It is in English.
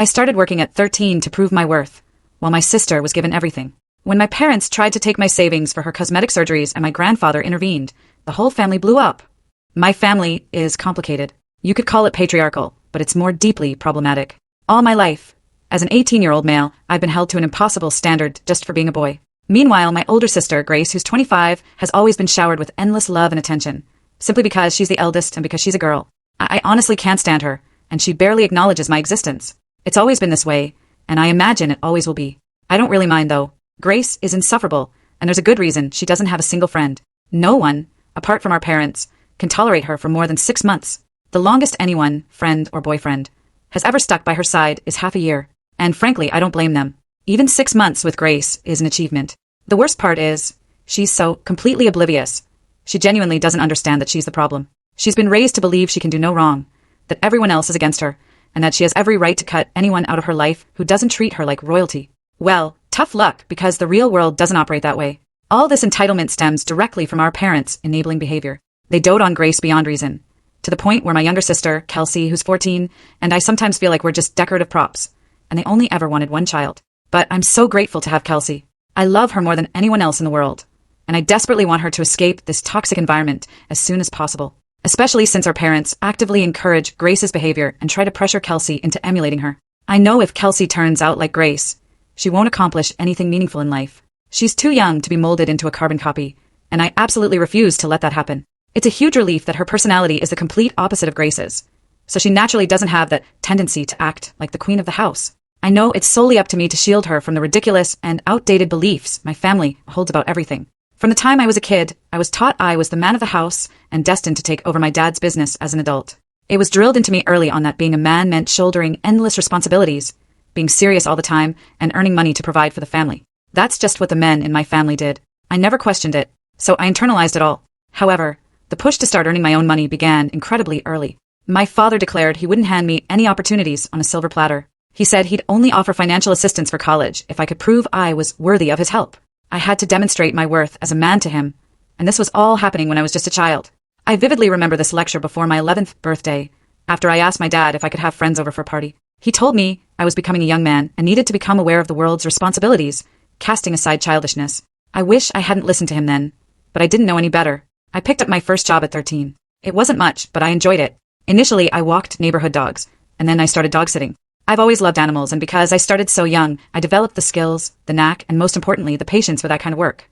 I started working at 13 to prove my worth, while my sister was given everything. When my parents tried to take my savings for her cosmetic surgeries and my grandfather intervened, the whole family blew up. My family is complicated. You could call it patriarchal, but it's more deeply problematic. All my life, as an 18-year-old male, I've been held to an impossible standard just for being a boy. Meanwhile, my older sister, Grace, who's 25, has always been showered with endless love and attention, simply because she's the eldest and because she's a girl. I honestly can't stand her, and she barely acknowledges my existence. It's always been this way, and I imagine it always will be. I don't really mind, though. Grace is insufferable, and there's a good reason she doesn't have a single friend. No one, apart from our parents, can tolerate her for more than 6 months. The longest anyone, friend or boyfriend, has ever stuck by her side is half a year, and frankly, I don't blame them. Even 6 months with Grace is an achievement. The worst part is, she's so completely oblivious. She genuinely doesn't understand that she's the problem. She's been raised to believe she can do no wrong, that everyone else is against her, and that she has every right to cut anyone out of her life who doesn't treat her like royalty. Well, tough luck, because the real world doesn't operate that way. All this entitlement stems directly from our parents' enabling behavior. They dote on Grace beyond reason, to the point where my younger sister, Kelsey, who's 14, and I sometimes feel like we're just decorative props, and they only ever wanted one child. But I'm so grateful to have Kelsey. I love her more than anyone else in the world, and I desperately want her to escape this toxic environment as soon as possible, especially since our parents actively encourage Grace's behavior and try to pressure Kelsey into emulating her. I know if Kelsey turns out like Grace, she won't accomplish anything meaningful in life. She's too young to be molded into a carbon copy, and I absolutely refuse to let that happen. It's a huge relief that her personality is the complete opposite of Grace's, so she naturally doesn't have that tendency to act like the queen of the house. I know it's solely up to me to shield her from the ridiculous and outdated beliefs my family holds about everything. From the time I was a kid, I was taught I was the man of the house and destined to take over my dad's business as an adult. It was drilled into me early on that being a man meant shouldering endless responsibilities, being serious all the time, and earning money to provide for the family. That's just what the men in my family did. I never questioned it, so I internalized it all. However, the push to start earning my own money began incredibly early. My father declared he wouldn't hand me any opportunities on a silver platter. He said he'd only offer financial assistance for college if I could prove I was worthy of his help. I had to demonstrate my worth as a man to him, and this was all happening when I was just a child. I vividly remember this lecture before my 11th birthday, after I asked my dad if I could have friends over for a party. He told me I was becoming a young man and needed to become aware of the world's responsibilities, casting aside childishness. I wish I hadn't listened to him then, but I didn't know any better. I picked up my first job at 13. It wasn't much, but I enjoyed it. Initially, I walked neighborhood dogs, and then I started dog sitting. I've always loved animals, and because I started so young, I developed the skills, the knack, and most importantly, the patience for that kind of work.